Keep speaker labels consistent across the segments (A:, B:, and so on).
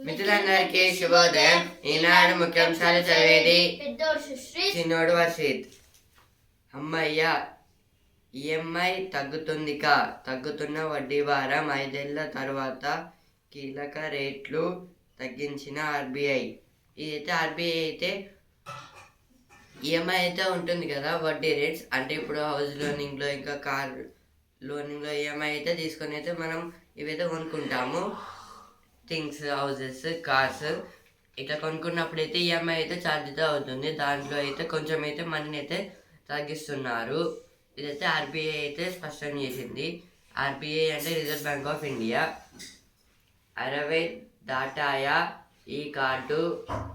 A: మిత్రులందరికీ శుభోదయం. ఈనాడు ముఖ్యాంశాలు చదివేది చిన్నోడు వర్షిత్. అమ్మయ్య, ఈఎంఐ తగ్గుతున్న వడ్డీ భారం 5 ఏళ్ల తర్వాత కీలక రేట్లు తగ్గించిన ఆర్బీఐ. ఇదైతే ఆర్బీఐ అయితే ఈఎంఐ అయితే ఉంటుంది కదా, వడ్డీ రేట్స్ అంటే ఇప్పుడు హౌస్ లోనింగ్లో ఇంకా కార్ లోనింగ్లో ఈఎంఐ అయితే తీసుకొని అయితే మనం ఇవైతే కొనుక్కుంటాము. థింగ్స్, హౌసెస్, కార్స్ ఇట్లా కొనుక్కున్నప్పుడు అయితే ఈఎంఐ అయితే ఛార్జ్ అయితే అవుతుంది. దాంట్లో అయితే కొంచెం అయితే మనీని అయితే తగ్గిస్తున్నారు. ఇదైతే ఆర్బీఐ అయితే స్పష్టం చేసింది. ఆర్బీఐ అంటే రిజర్వ్ బ్యాంక్ ఆఫ్ ఇండియా. 60 దాటాయా ఈ కార్డు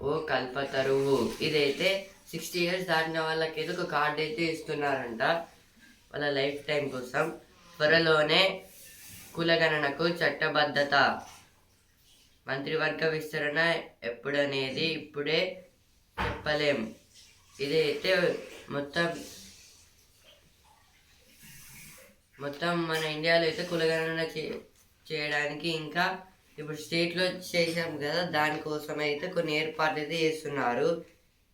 A: ఓ కల్పతరువు. ఇదైతే 60 years దాటిన వాళ్ళకైతే ఒక కార్డు అయితే ఇస్తున్నారంట వాళ్ళ లైఫ్ టైం కోసం. త్వరలోనే కులగణనకు చట్టబద్ధత. మంత్రివర్గ విస్తరణ ఎప్పుడనేది ఇప్పుడే చెప్పలేం. ఇదైతే మొత్తం మన ఇండియాలో అయితే కులగణన చేయడానికి ఇంకా ఇప్పుడు స్టేట్లో చేసాం కదా, దానికోసం అయితే కొన్ని ఏర్పాట్లు అయితే చేస్తున్నారు.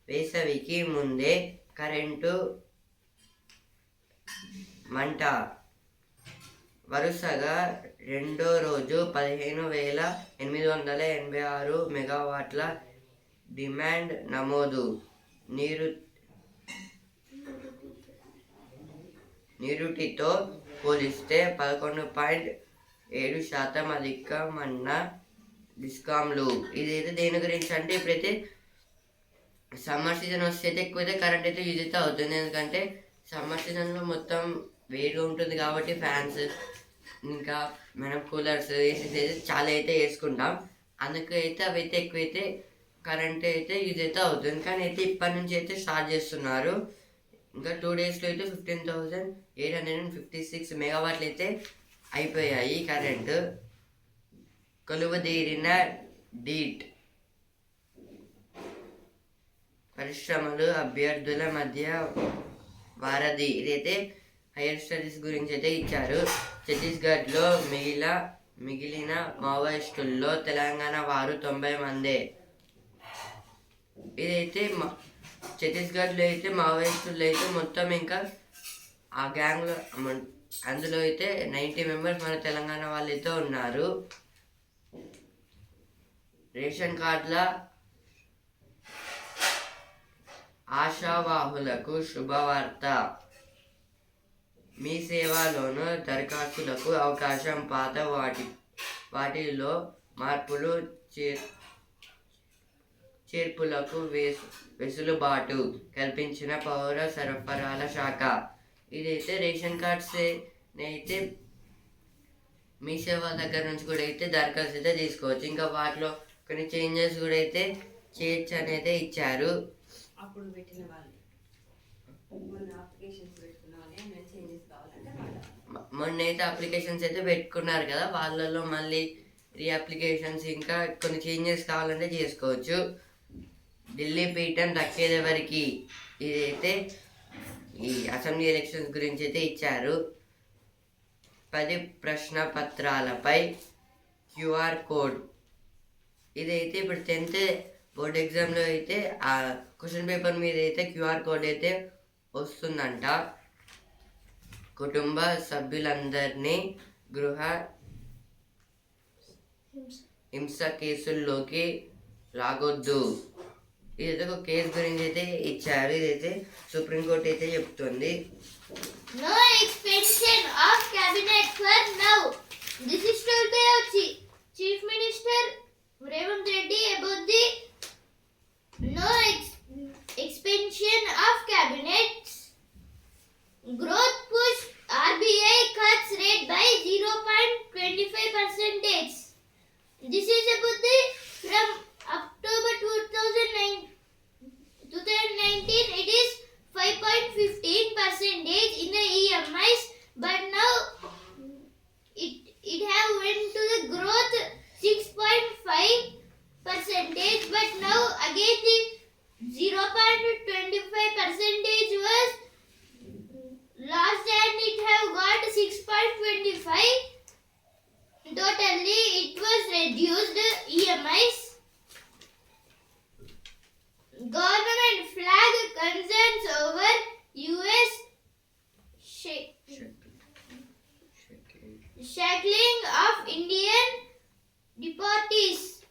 A: వేసవికి ముందే కరెంటు మంట. వరుసగా రెండో రోజు 15,886 మెగావాట్ల డిమాండ్ నమోదు. నిరుటితో పోలిస్తే 11.7% అధికమన్న డిస్కామ్లు. ఇదైతే దేని గురించి అంటే ఇప్పుడైతే సమ్మర్ సీజన్ వస్తే అయితే ఎక్కువైతే కరెంట్ అయితే యూజ్ అయితే అవుతుంది. ఎందుకంటే సమ్మర్ సీజన్లో మొత్తం వేడిగా ఉంటుంది కాబట్టి ఫ్యాన్స్ ఇంకా మనం కూలర్స్, ఏసీస్ అయితే చాలా అయితే వేసుకుంటాం. అందుకైతే అవి అయితే ఎక్కువైతే కరెంట్ అయితే యూజ్ అయితే అవుతుంది. కానీ అయితే ఇప్పటి నుంచి అయితే స్టార్ట్ చేస్తున్నారు. ఇంకా 2 daysలో అయితే 15,856 మెగావాట్లు అయితే అయిపోయాయి కరెంటు. కొలువుదీరిన డీట్. పరిశ్రమలు అభ్యర్థుల మధ్య వారధి. ఇదైతే హైయర్ స్టడీస్ గురించి అయితే ఇచ్చారు. ఛత్తీస్గఢ్లో మిగిలిన మావోయిస్టుల్లో తెలంగాణ వారు 90 మందే. ఇదైతే ఛత్తీస్గఢ్లో అయితే మావోయిస్టుల్లో అయితే మొత్తం ఇంకా ఆ గ్యాంగ్లో అందులో అయితే 90 members మన తెలంగాణ వాళ్ళు అయితే ఉన్నారు. రేషన్ కార్డుల ఆశావాహులకు శుభవార్త. మీ సేవలోను దరఖాస్తులకు అవకాశం. పాత వాటిలో మార్పులు చేర్పులకు వెసులుబాటు కల్పించిన పౌర సరఫరాల శాఖ. ఇదైతే రేషన్ కార్డ్స్ అయితే మీ సేవ దగ్గర నుంచి కూడా అయితే దరఖాస్తు అయితే తీసుకోవచ్చు. ఇంకా వాటిలో కొన్ని చేంజెస్ కూడా అయితే చేయొచ్చు అనేది ఇచ్చారు. మొన్న అయితే అప్లికేషన్స్ అయితే పెట్టుకున్నారు కదా, వాళ్ళలో మళ్ళీ రీఅప్లికేషన్స్ ఇంకా కొన్ని చేంజెస్ కావాలంటే చేసుకోవచ్చు. ఢిల్లీ పీఠం దక్కేదెవరికి. ఇదైతే ఈ అసెంబ్లీ ఎలక్షన్స్ గురించి అయితే ఇచ్చారు. 10 ప్రశ్న పత్రాలపై క్యూఆర్ కోడ్. ఇదైతే ఇప్పుడు 10th బోర్డ్ ఎగ్జామ్లో అయితే ఆ క్వశ్చన్ పేపర్ మీద అయితే క్యూఆర్ కోడ్ అయితే వస్తుందంట. కుటుంబ సభ్యులందరినీ గృహ హింస కేసుల్లోకి లాగొద్దు. ఇదైతే ఒక కేసు గురించి అయితే ఇచ్చారు. ఇదైతే సుప్రీంకోర్టు అయితే చెప్తుంది.
B: No expansion of cabinet for now. This is told by Chief Minister Revant Reddy about the no expansion of cabinets. Growth push. RBI cuts rate by 0.25%. This is about the from October 2019 it is 5.15% in the EMIs, but now it have went to the growth 6.5%. notice.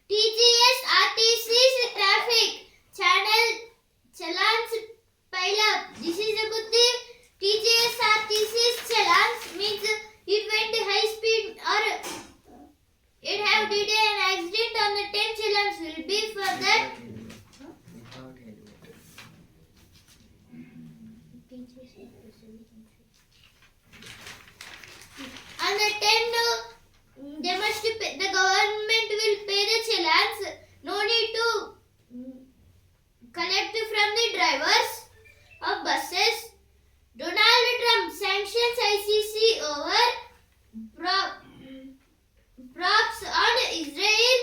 B: TGS RTC's traffic channel challans pile up. This is about the TGS RTC's challans means it went high speed or it have did an accident on the 10 challans will be for that. On the 10 they must pay, the government will pay the challans. No need to collect from the drivers of buses. Donald Trump sanctions ICC over props on Israel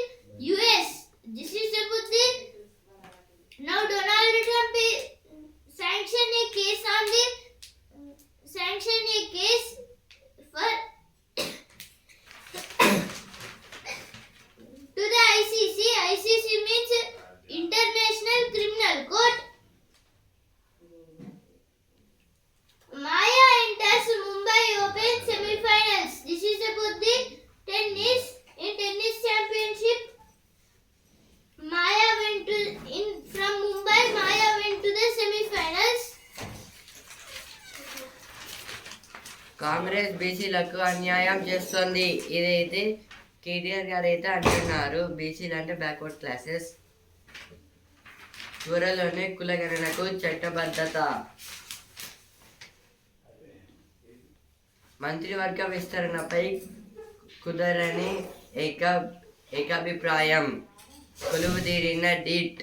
B: US. This is about the now Donald Trump sanction a case on the sanction a case for to the ICC. ICC means International Criminal Court. Maya enters Mumbai Open semi-finals. This is about the tennis. In tennis championship, Maya went to from Mumbai. Maya went to the semi-finals.
A: Congress బీసీలకు అన్యాయం చేస్తుంది. ఇదైతే కేటీఆర్ గారు అయితే అంటున్నారు. బీసీలు అంటే backward classes. త్వరలోనే కులగణనకు చట్టబద్ధత. మంత్రివర్గ విస్తరణపై కుదరని ఏకాభిప్రాయం. కొలువుదీరిన డిట్.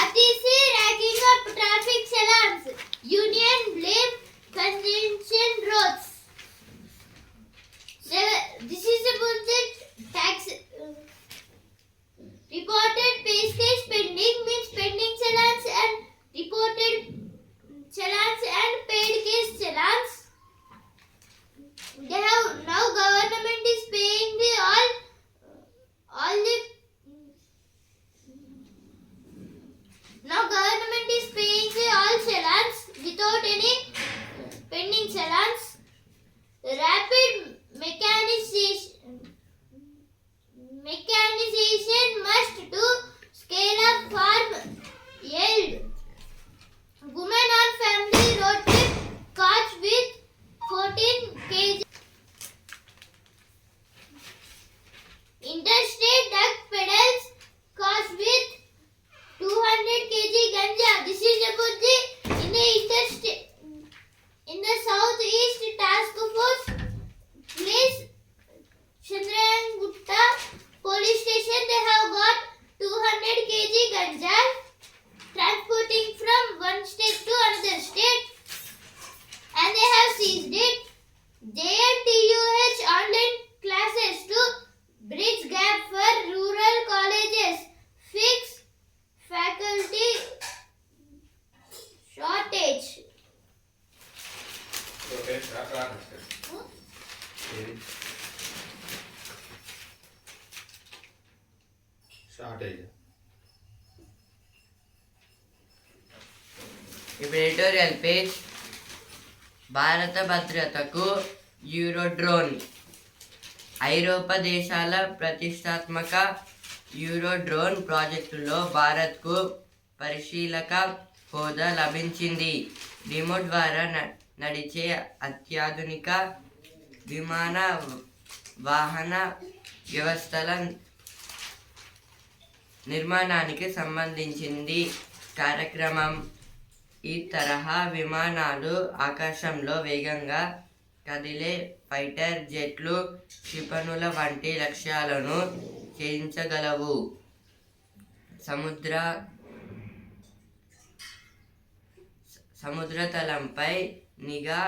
B: RTC racking up traffic challans. Union blame congestion roads. This is about the tax. Reported pay case pending means pending challans and reported challans and paid case challans. They have now government is paying the all the now government is paying the all challans without any pending challans. Rapid mechanization must to scale up farm yield. Women on family road trip caught with 14 kg. Interstate duck pedals caught with 200 kg ganja. This is about the in the interstate in the Southeast Task Force place Chandrayangutta police station. They have got 200 kg ganja transporting from one state to another state and they have seized it. JNTUH online classes to bridge gap for rural colleges. Fix faculty shortage.
A: ఇప్పుడు editorial page. భారత భద్రతకు యూరోడ్రోన్. ఐరోపా దేశాల ప్రతిష్టాత్మక యూరోడ్రోన్ ప్రాజెక్టులో భారత్కు పరిశీలక హోదా లభించింది. రిమోట్ ద్వారా నడిచే అత్యాధునిక విమాన వాహన వ్యవస్థల నిర్మాణానికి సంబంధించింది కార్యక్రమం. ఈ తరహా విమానాలు ఆకాశంలో వేగంగా కదిలే ఫైటర్ జెట్లు, క్షిపణుల వంటి లక్ష్యాలను ఛేదించగలవు. సముద్రతలంపై నిఘా,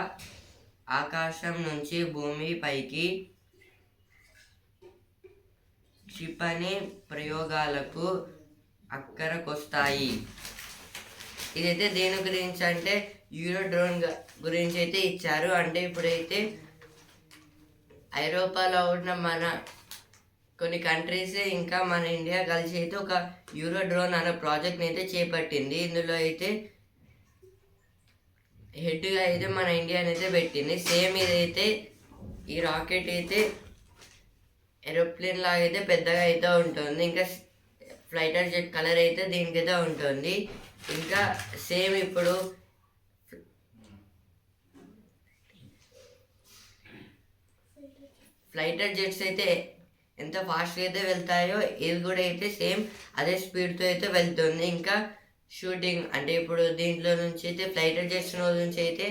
A: ఆకాశం నుంచి భూమిపైకి క్షిపణి ప్రయోగాలకు అక్కరకొస్తాయి. ఇదైతే దేని గురించి అంటే యూరో డ్రోన్ గురించి అయితే ఇచ్చారు. అంటే ఇప్పుడైతే ఐరోపాలో ఉన్న మన కొన్ని కంట్రీస్ ఇంకా మన ఇండియా కలిసి అయితే ఒక యూరో డ్రోన్ అనే ప్రాజెక్ట్ని అయితే చేపట్టింది. ఇందులో అయితే హెడ్గా అయితే మన ఇండియాని అయితే పెట్టింది. సేమ్ ఇదైతే ఈ రాకెట్ అయితే ఏరోప్లేన్ లాగా అయితే పెద్దగా అయితే ఉంటుంది. ఇంకా ఫ్లైటర్ జెట్ కలర్ అయితే దీనికైతే ఉంటుంది. ఇంకా సేమ్ ఇప్పుడు ఫ్లైటర్ జెట్స్ అయితే ఎంత ఫాస్ట్గా అయితే వెళ్తాయో ఇది కూడా అయితే సేమ్ అదే స్పీడ్తో అయితే వెళ్తుంది. ఇంకా షూటింగ్ అంటే ఇప్పుడు దీంట్లో నుంచి అయితే ఫ్లైటర్ జెట్స్ నుంచి అయితే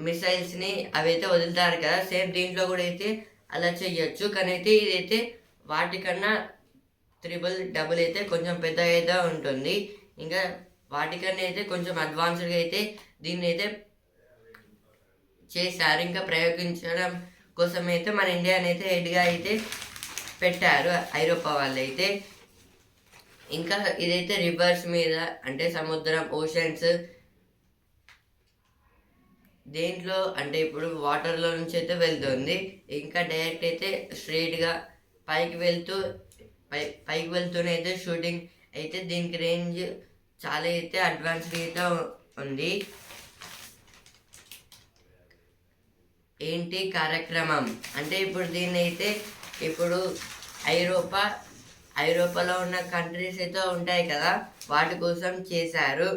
A: మిసైల్స్ని అవి అయితే వదులుతారు కదా, సేమ్ దీంట్లో కూడా అయితే అలా చెయ్యొచ్చు. కానీ అయితే ఇదైతే వాటికన్నా డబుల్ అయితే కొంచెం పెద్దగా అయితే ఉంటుంది. ఇంకా వాటికన్నా అయితే కొంచెం అడ్వాన్స్డ్గా అయితే దీన్ని అయితే చేశారు. ఇంకా ప్రయోగించడం కోసం అయితే మన ఇండియాని అయితే హెడ్గా అయితే పెట్టారు ఐరోపా వాళ్ళు అయితే. ఇంకా ఇదైతే రివర్స్ మీద అంటే సముద్రం, ఓషన్స్ దేంట్లో అంటే ఇప్పుడు వాటర్లో నుంచి అయితే వెళ్తుంది. ఇంకా డైరెక్ట్ అయితే స్ట్రైట్గా పైకి వెళ్తూనే అయితే షూటింగ్ అయితే దీనికి రేంజ్ చాలా అయితే అడ్వాన్స్డ్ అయితే ఉంది. ఏంటి కార్యక్రమం అంటే ఇప్పుడు దీన్ని అయితే ఇప్పుడు ఐరోపాలో ఉన్న కంట్రీస్ అయితే ఉంటాయి కదా, వాటి కోసం చేశారు.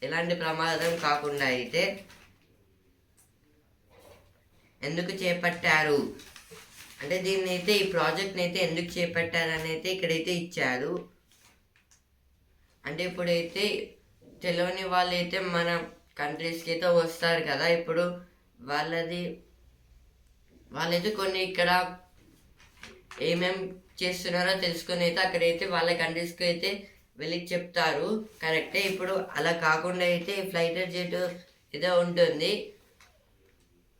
A: ఎలాంటి ప్రమాదం కాకుండా అయితే ఎందుకు చేపట్టారు అంటే దీన్ని అయితే ఈ ప్రాజెక్ట్ని అయితే ఎందుకు చేపట్టారని అయితే ఇక్కడైతే ఇచ్చారు. అంటే ఇప్పుడైతే తెలియని వాళ్ళు అయితే మన కంట్రీస్కి అయితే వస్తారు కదా, ఇప్పుడు వాళ్ళైతే కొన్ని ఇక్కడ ఏమేం చేస్తున్నారో తెలుసుకొని అయితే అక్కడైతే వాళ్ళ కంట్రీస్కి అయితే వెళ్ళి చెప్తారు. కరెక్టే. ఇప్పుడు అలా కాకుండా అయితే ఈ ఫ్లైటర్ జెట్ ఏదో ఉంటుంది,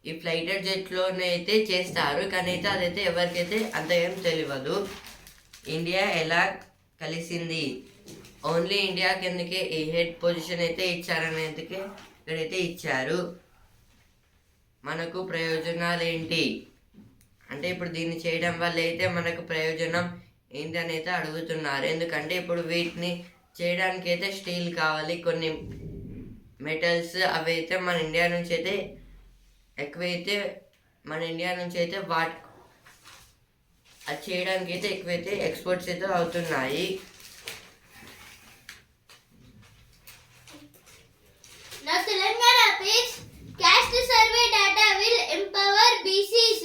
A: ఈ ఫ్లైటర్ జెట్లోనే అయితే చేస్తారు. కానీ అయితే అదైతే ఎవరికైతే అంత ఏం తెలియదు. ఇండియా ఎలా కలిసింది, ఓన్లీ ఇండియా కిందకే ఈ హెడ్ పొజిషన్ అయితే ఇచ్చారనేందుకే ఇక్కడైతే ఇచ్చారు. మనకు ప్రయోజనాలు ఏంటి అంటే ఇప్పుడు దీన్ని చేయడం వల్ల అయితే మనకు ప్రయోజనం ఏంటి అని అయితే అడుగుతున్నారు. ఎందుకంటే ఇప్పుడు వీటిని చేయడానికి అయితే స్టీల్ కావాలి, కొన్ని మెటల్స్ అవి అయితే మన ఇండియా నుంచి అయితే ఎక్కువైతే అది చేయడానికి అయితే ఎక్కువైతే ఎక్స్పోర్ట్స్ అయితే అవుతున్నాయి.
B: Now Telangana page caste survey data will empower BCs.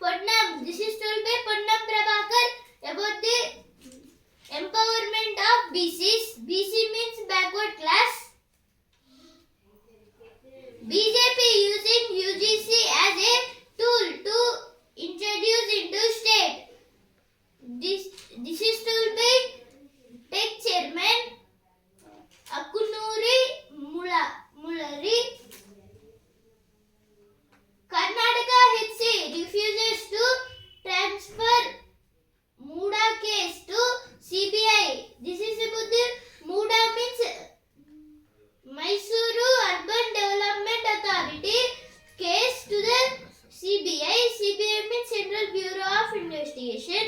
B: Ponnam, this is told by Ponnam Prabhakar about the empowerment of BCs. BC means backward class. BJP using UGC as a tool to introduce into state. This is told by Tech Chairman Akunuri Mulari. Karnataka HC refuses to transfer Muda case to CBI. This is about the Muda means Mysuru Urban Development Authority case to the CBI. CBI means Central Bureau of Investigation.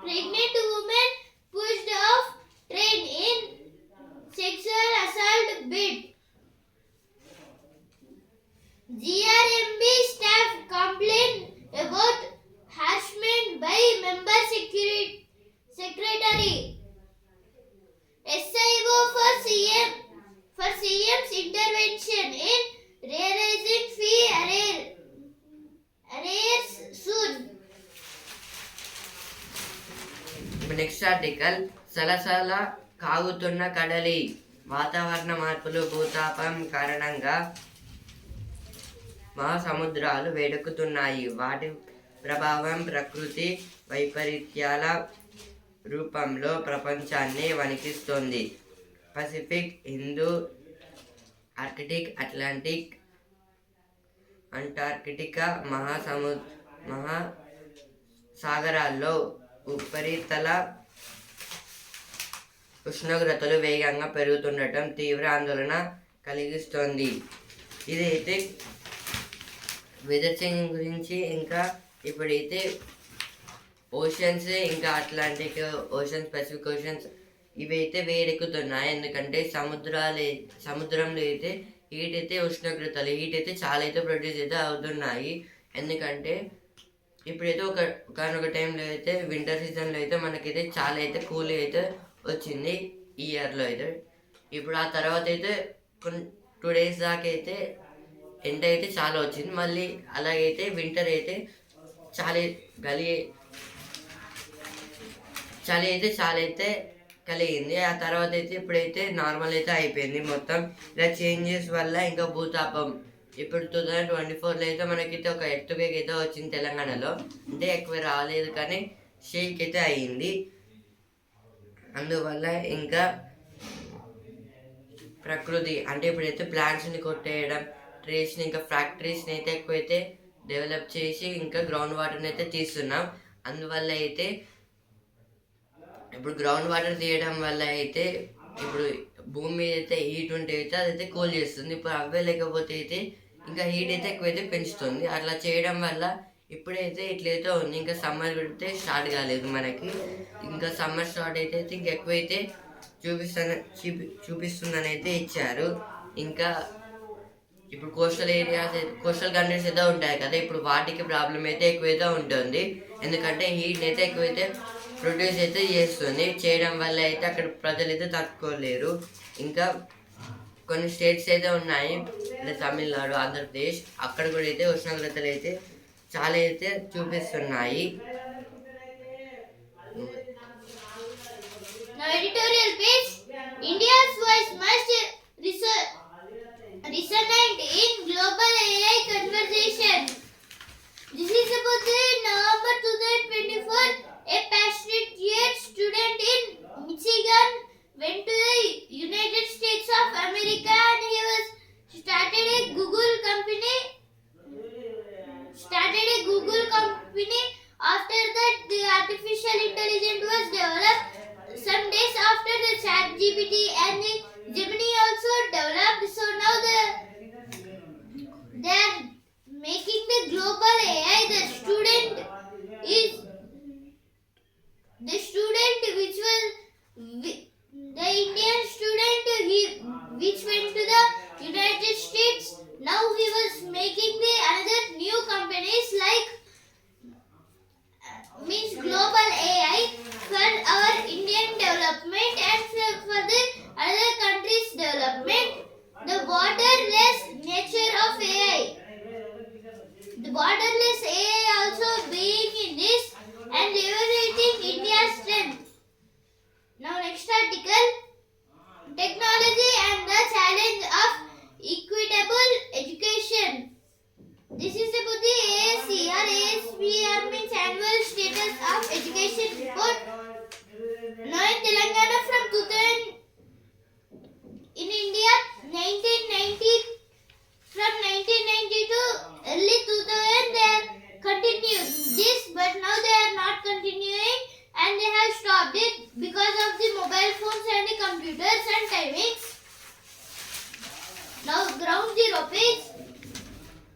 B: Pregnant woman pushed off train in sexual assault bid. GRMB staff complain about harassment by member secretary. SIO for CM's intervention in realizing fee arrears soon.
A: Next article సలసల కాగుతున్న కడలి, వాతావరణ మార్పులు, భూతాపం కారణంగా మహాసముద్రాలు వేడెక్కుతున్నాయి. వాటి ప్రభావం ప్రకృతి వైపరీత్యాల రూపంలో ప్రపంచాన్ని వణికిస్తోంది. Pacific, Hindu, Arctic, Atlantic, Antarctica మహాసాగరాల్లో ఉపరితల ఉష్ణోగ్రతలు వేగంగా పెరుగుతుండటం తీవ్ర ఆందోళన కలిగిస్తోంది. ఇదైతే వెదర్ చేంజింగ్ గురించి, ఇంకా ఇప్పుడైతే ఓషన్స్, ఇంకా అట్లాంటిక్ ఓషన్స్, పసిఫిక్ ఓషన్స్ ఇవైతే వేడెక్కుతున్నాయి. ఎందుకంటే సముద్రంలో అయితే హీట్ అయితే ఉష్ణోగ్రతలు హీట్ అయితే చాలా అయితే ప్రొడ్యూస్ అయితే అవుతున్నాయి. ఎందుకంటే ఇప్పుడైతే ఒకనొక టైంలో అయితే వింటర్ సీజన్లో అయితే మనకైతే చాలా అయితే కూల్ అయితే వచ్చింది ఈ ఇయర్లో అయితే. ఇప్పుడు ఆ తర్వాత అయితే 2 days దాకా అయితే ఎండ అయితే చాలా వచ్చింది. మళ్ళీ అలాగైతే వింటర్ అయితే చాలా చాలా అయితే కలిగింది. ఆ తర్వాత అయితే ఇప్పుడైతే నార్మల్ అయితే అయిపోయింది మొత్తం. ఇలా చేంజెస్ వల్ల ఇంకా భూతాపం ఇప్పుడు 2024లో అయితే మనకైతే ఒక ఎర్త్క్వేక్ అయితే వచ్చింది తెలంగాణలో. అంటే ఎక్కువ రాలేదు కానీ షేక్ అయితే అయ్యింది. అందువల్ల ఇంకా ప్రకృతి అంటే ఇప్పుడైతే ప్లాంట్స్ని కొట్టేయడం, ట్రీస్ని, ఇంకా ఫ్యాక్టరీస్ని అయితే ఎక్కువైతే డెవలప్ చేసి ఇంకా గ్రౌండ్ వాటర్ని అయితే తీస్తున్నాం. అందువల్ల అయితే ఇప్పుడు గ్రౌండ్ వాటర్ తీయడం వల్ల అయితే ఇప్పుడు భూమి మీద అయితే హీట్ ఉంటే అయితే అదైతే కూల్ చేస్తుంది. ఇప్పుడు అవే లేకపోతే అయితే ఇంకా హీట్ అయితే ఎక్కువైతే పెంచుతుంది. అట్లా చేయడం వల్ల ఇప్పుడైతే ఇట్లయితే ఉంది. ఇంకా సమ్మర్ అయితే స్టార్ట్ కాలేదు మనకి. ఇంకా సమ్మర్ స్టార్ట్ అయితే ఇంకా ఎక్కువైతే చూపిస్తుందని అయితే ఇచ్చారు. ఇంకా ఇప్పుడు కోస్టల్ కంట్రీస్ అయితే ఉంటాయి కదా, ఇప్పుడు వాటికి ప్రాబ్లం అయితే ఎక్కువైతే ఉంటుంది. ఎందుకంటే హీట్ అయితే ఎక్కువైతే ప్రొడ్యూస్ అయితే చేస్తుంది. చేయడం వల్ల అయితే అక్కడ ప్రజలు అయితే తట్టుకోలేరు. ఇంకా కొన్ని స్టేట్స్ అయితే ఉన్నాయి, అంటే తమిళనాడు, ఆంధ్రప్రదేశ్, అక్కడ కూడా అయితే ఉష్ణోగ్రతలు అయితే చాలా అయితే చూపిస్తున్నాయి.
B: Now editorial page. India's voice must resonate in global AI conversation. This is about the November 2024. A passionate yet student in Michigan went to the United States of America and he was started a Google company. After that, the artificial intelligence was developed. Some days after, the ChatGPT and the Gemini also developed. So now they are making the global AI. The student which was the Indian student which went to the United States. Now he was making the another new companies like means global AI for our Indian development and for the other countries' development. The borderless nature of AI. The borderless AI also being in this and leveraging India's strength. Now next article, technology and the challenge of equitable education. This is about the ASCR. ASPR means Annual Status of Education Report. Now in Telangana from 2000, in India 1990, from 1990 to early 2000 they have continued this, but now they are not continuing and they have stopped it because of the mobile phones and the computers and timings. Now ground zero page.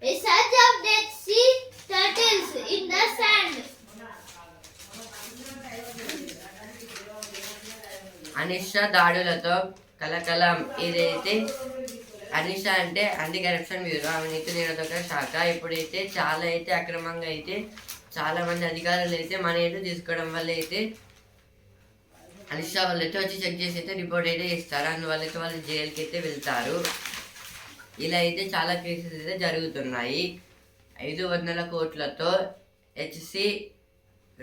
B: A surge of dead sea turtles in the sand.
A: Anisha దాడులతో కలకలం. ఇదైతే అనిష అంటే anti corruption bureau, అవినీతి నిరోధక శాఖ. ఇప్పుడైతే చాలా అయితే అక్రమంగా అయితే చాలా మంది అధికారులు అయితే మనీ అయితే తీసుకోవడం వల్ల అయితే అనిష వాళ్ళు అయితే వచ్చి చెక్ చేసి అయితే రిపోర్ట్ అయితే ఇస్తారు. అందువల్ల అయితే వాళ్ళు జైలుకి అయితే వెళ్తారు. ఇలా అయితే చాలా కేసెస్ అయితే జరుగుతున్నాయి. 500 కోట్లతో హెచ్సి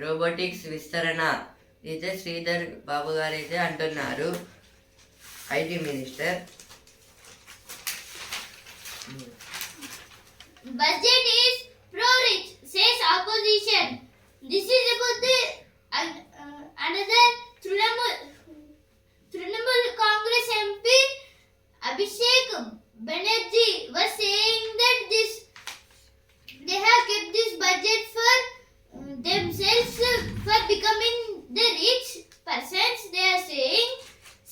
A: రోబోటిక్స్ విస్తరణ అయితే శ్రీధర్ బాబు గారు అయితే అంటున్నారు, IT minister.
B: Budget is pro-rich, says opposition. This is about the another Trinamool Congress MP Abhishek Banerjee was saying that they have kept this budget for themselves for becoming the rich persons. They are saying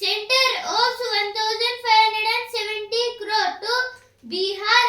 B: center owes 1,570 crore to Bihar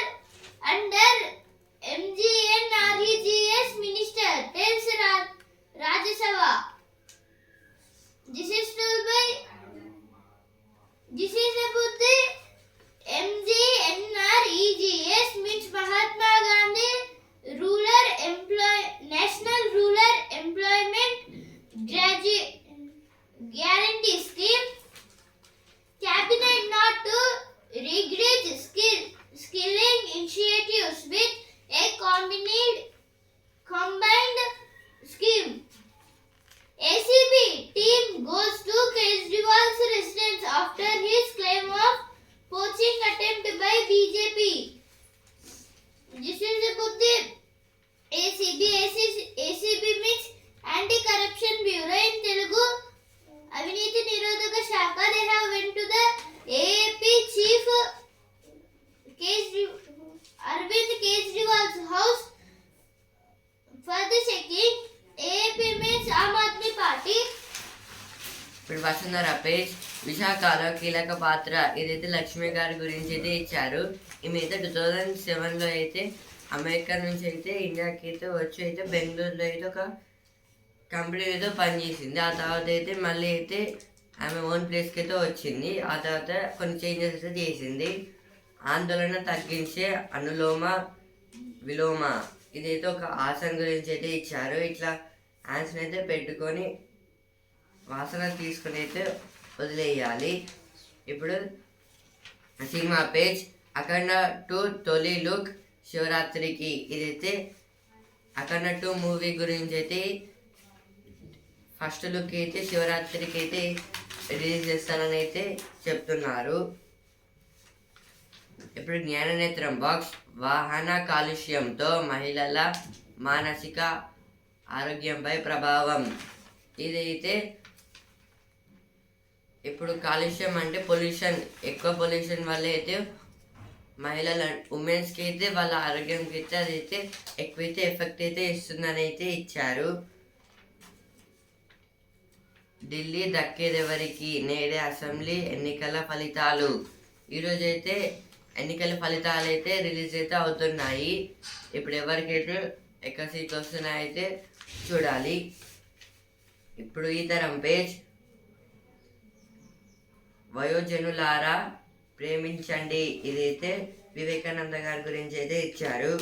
A: ఇప్పుడు Vasundhara page విశాఖలో కీలక పాత్ర ఇదైతే లక్ష్మి గారి గురించి అయితే ఇచ్చారు. ఈమె అయితే 2007లో అయితే అమెరికా నుంచి అయితే ఇండియాకి అయితే వచ్చి అయితే బెంగళూరులో అయితే ఒక కంపెనీ అయితే పనిచేసింది. ఆ తర్వాత అయితే మళ్ళీ అయితే ఆమె ఓన్ ప్లేస్కి అయితే వచ్చింది. ఆ తర్వాత కొన్ని చేంజెస్ అయితే చేసింది. ఆందోళన తగ్గించే అనులోమ విలోమ ఇదైతే ఒక ఆసన గురించి అయితే ఇచ్చారు. ఇట్లా హ్యాండ్స్ని అయితే పెట్టుకొని వాసన తీసుకుని అయితే వదిలేయాలి. ఇప్పుడు సినిమా పేజ్ అఖండ 2 తొలి లుక్ శివరాత్రికి ఇదైతే అఖండ 2 మూవీ గురించి అయితే ఫస్ట్ లుక్ అయితే శివరాత్రికి అయితే రిలీజ్ చేస్తానని అయితే చెప్తున్నారు. ఇప్పుడు జ్ఞాననేత్రం బాక్స్ వాహన కాలుష్యంతో మహిళల మానసిక ఆరోగ్యంపై ప్రభావం ఇదైతే ఇప్పుడు కాలుష్యం అంటే పొల్యూషన్, ఎక్కువ పొల్యూషన్ వల్ల అయితే మహిళల ఉమెన్స్కి అయితే వాళ్ళ ఆరోగ్యంకి అయితే అదైతే ఎక్కువైతే ఎఫెక్ట్ అయితే ఇస్తుందని అయితే ఇచ్చారు. ఢిల్లీ దక్కేదెవరికి నేడే అసెంబ్లీ ఎన్నికల ఫలితాలు ఈరోజు అయితే ఎన్నికల ఫలితాలు అయితే రిలీజ్ అయితే అవుతున్నాయి. ఇప్పుడు ఎవరికైతే ఎక్కువ సీట్లు వస్తున్నాయి అయితే చూడాలి. ఇప్పుడు ఈ తరం పేజ్ వయోజనులారా ప్రేమించండి ఇదైతే వివేకానంద గారి గురించి అయితే ఇచ్చారు.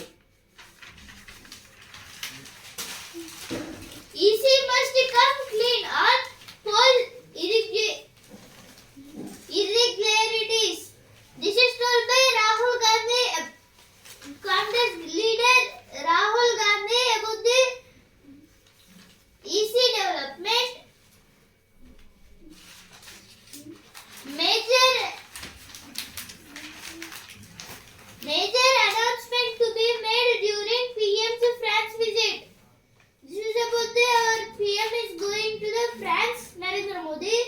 B: EC must come clean on poll irregularities. This is told by Rahul Gandhi, Congress leader Rahul Gandhi about the EC development. Major announcement to be made during PM's France visit. This is about our PM is going to the France, Narendra Modi.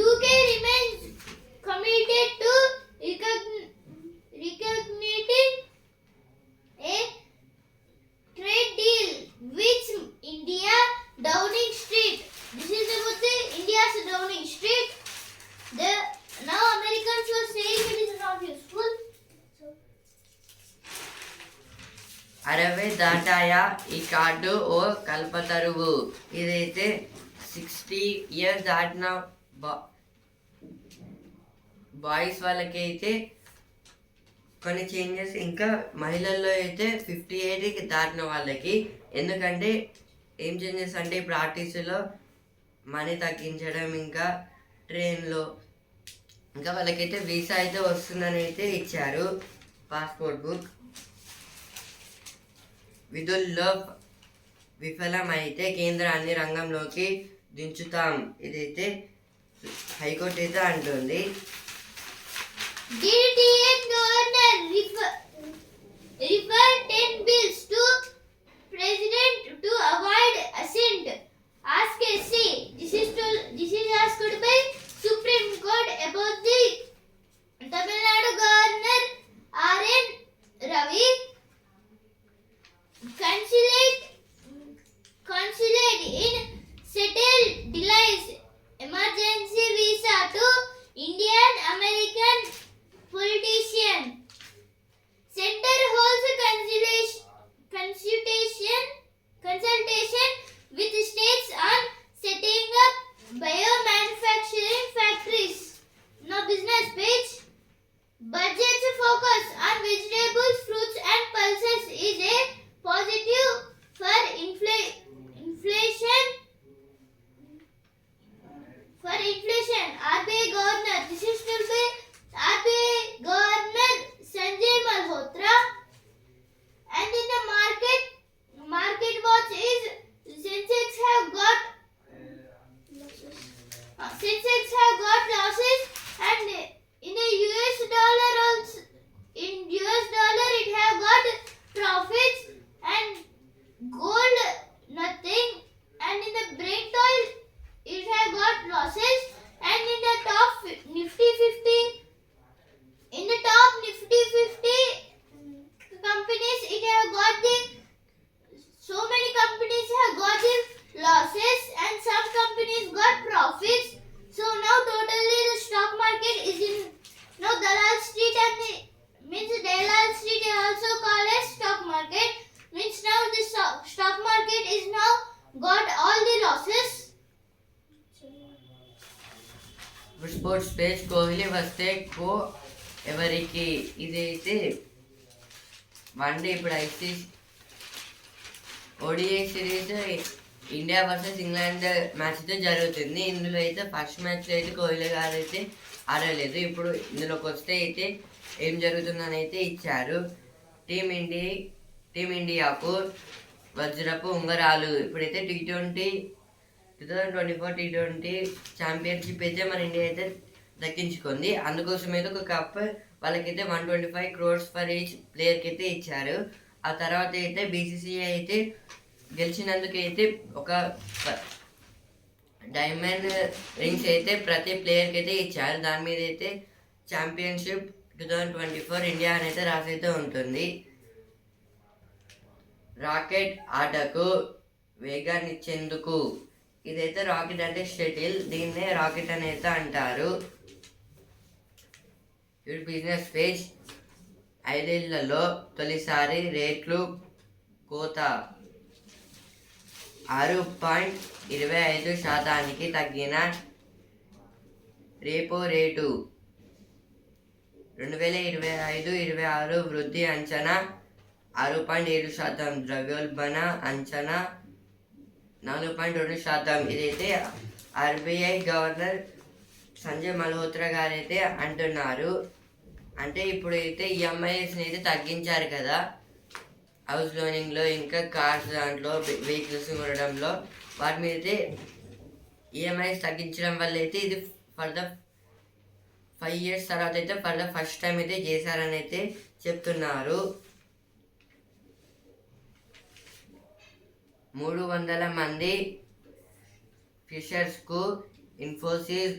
B: UK remains committed to recognizing a trade deal with India. Downing Street. This is about the India's Downing Street. Now Americans were saying it is not useful.
A: అరవై దాటాయా ఈ card ఓ కల్పతరువు ఇదైతే 60 years దాటిన boys వాళ్ళకి అయితే కొన్ని changes, ఇంకా మహిళల్లో అయితే 58కి దాటిన వాళ్ళకి. ఎందుకంటే ఏం చేంజెస్ అంటే ఇప్పుడు ఆర్టీసీలో మనీ తగ్గించడం, ఇంకా ట్రైన్లో ఇంకా వాళ్ళకైతే వీసా అయితే వస్తుందని అయితే ఇచ్చారు. పాస్పోర్ట్ బుక్ విధుల్లో విఫలమైతే కేంద్రాన్ని రంగంలోకి దించుతాం ఇదైతే హైకోర్టు అయితే అంటుంది.
B: DTN governor refer 10 bills to president to avoid assent. Ask SC. This is asked by Supreme Court about the Tamil Nadu governor R.N. Ravi. Consulate in settled delays emergency visa to Indian American politician. Center holds consultation with states on setting up biomanufacturing factories. Now business page. Budget's focus on vegetables, fruits and pulses is a positive for inflation
A: sports page Kohli వస్తే ఎవరికి ఇదైతే one day ఇప్పుడు ICC ODI series India versus England match అయితే జరుగుతుంది. ఇందులో అయితే first మ్యాచ్లో అయితే కోహ్లీ గారు అయితే ఆడలేదు. ఇప్పుడు ఇందులోకి వస్తే అయితే ఏం జరుగుతుందని అయితే ఇచ్చారు. టీమిండియాకు వజ్రపు ఉంగరాలు. ఇప్పుడైతే T20 2024 T20 ఛాంపియన్షిప్ అయితే మన ఇండియా అయితే దక్కించుకుంది. అందుకోసం అయితే ఒక కప్ వాళ్ళకైతే 125 crores ఫర్ ఈచ్ ప్లేయర్కి అయితే ఇచ్చారు. ఆ తర్వాత అయితే BCCI అయితే గెలిచినందుకైతే ఒక డైమండ్ రింగ్స్ అయితే ప్రతి ప్లేయర్కి అయితే ఇచ్చారు. దాని మీద అయితే ఛాంపియన్షిప్ 2024 ఇండియా అని అయితే రాసైతే ఉంటుంది. రాకెట్ ఆటకు వేగాన్ని ఇచ్చేందుకు ఇదైతే రాకెట్ అంటే షటిల్, దీన్నే రాకెట్ అని అయితే అంటారు. ఇప్పుడు బిజినెస్ పేజ్ 5 ఏళ్లలో తొలిసారి రేట్లు కోత 6.25% తగ్గిన రేపో రేటు 2025-26 వృద్ధి అంచనా 6.7%, ద్రవ్యోల్బణ అంచనా 4.2%. ఇదైతే RBI గవర్నర్ సంజయ్ మల్హోత్రా గారు అయితే అంటున్నారు. అంటే ఇప్పుడు అయితే ఈఎంఐస్ని అయితే తగ్గించారు కదా హౌస్ లోనింగ్లో, ఇంకా కార్స్ దాంట్లో వెహికల్స్ కొనడంలో, వాటి మీద అయితే ఈఎంఐస్ తగ్గించడం వల్ల అయితే ఇది ఫర్ ద 5 years తర్వాత అయితే ఫర్ ద ఫస్ట్ టైం అయితే చేశారని అయితే చెప్తున్నారు. 300 మంది ఫిషర్స్కు ఇన్ఫోసిస్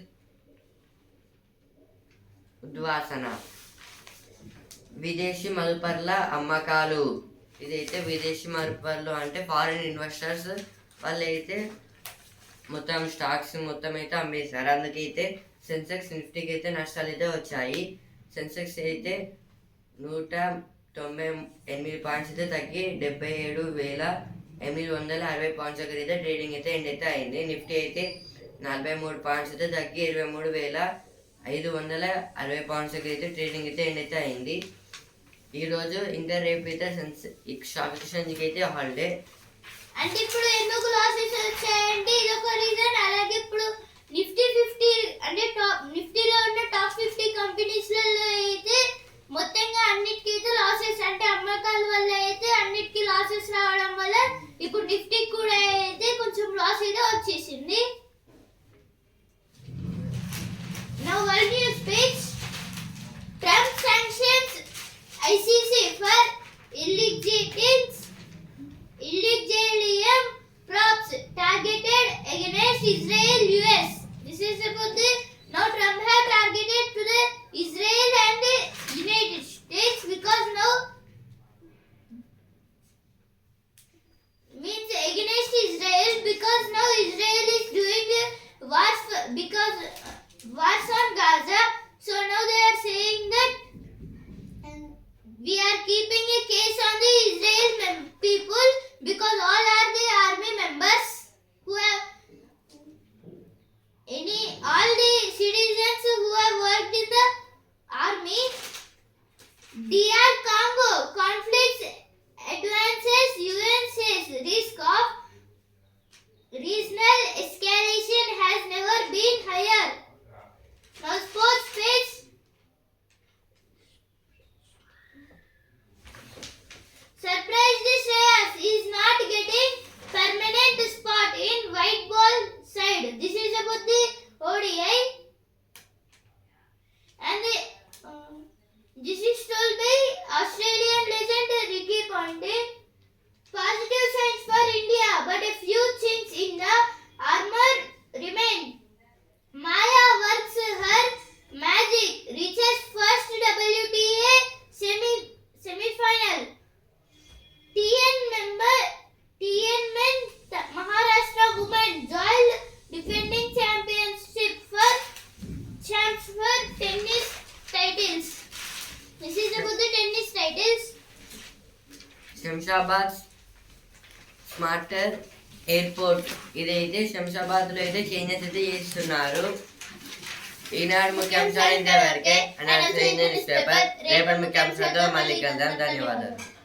A: ఉద్వాసన. విదేశీ మదుపర్ల అమ్మకాలు. ఇదైతే విదేశీ మదుపర్లు అంటే ఫారిన్ ఇన్వెస్టర్స్ వాళ్ళు అయితే మొత్తం స్టాక్స్ మొత్తం అయితే అమ్మేశారు. అందుకైతే సెన్సెక్స్ నిఫ్టీకి అయితే నష్టాలు అయితే వచ్చాయి. సెన్సెక్స్ అయితే 198 పాయింట్స్ అయితే తగ్గి 77,860 పాయింట్స్ దగ్గర అయితే ట్రేడింగ్ అయితే ఎండ్ అయితే అయింది. నిఫ్టీ అయితే 43 పాయింట్స్ అయితే తగ్గి 23,560 పాయింట్స్ దగ్గర అయితే ట్రేడింగ్ అయితే ఎండ్ అయితే అయింది. ఈరోజు ఇంకా రేపు అయితే స్టాక్ ఎక్స్చేంజ్కి అయితే హాలిడే.
B: అంటే ఇప్పుడు ఎందుకు లాసెస్ వచ్చాయంటే ఇదొక రీజన్. అలాగే ఇప్పుడు నిఫ్టీ 50 అంటే నిఫ్టీలో ఉన్న టాప్ 50 కంపెనీస్లలో అయితే మొత్తంగా అన్నిటికీ అయితే లాసెస్, అంటే అమ్మకాల వల్ల అయితే అన్నిటికీ లాసెస్ రావడం వల్ల ఇప్పుడు నిఫ్టీకి కూడా అయితే కొంచెం లాస్ అయితే వచ్చేసింది. Now world news page. Trump sanctions ICC for illegitimate props targeted against Israel, US. This is about the now Trump have targeted to the Israel and the United States because now means against Israel because now Israel is doing wars because wars on Gaza. So now they are saying that we are keeping a case on the Israel people because all are the army members who have all the citizens who have worked in the army. DR Congo conflicts advances, UN says risk of regional escalation has never been higher. Now sports page. Surprised Shreyas is not getting permanent spot in white ball side. This is about the ODI. And this is told by Australian legend Ricky Ponting. Positive signs for India, but a few chinks in the armor remain. Maya works her magic, reaches first WTA semi-final. TN men Maharashtra women joined defending champs for tennis titles. This is about the tennis titles.
A: Shamshabad smarter airport. ఇదైతే శంషాబాద్లో అయితే changes అయితే చేస్తున్నారు. ఈనాడు ముఖ్యాంశాలు ఇంతవరకే. And news paper రేపటి ముఖ్యాంశాలతో మళ్ళీ కలుద్దాం. ధన్యవాదాలు.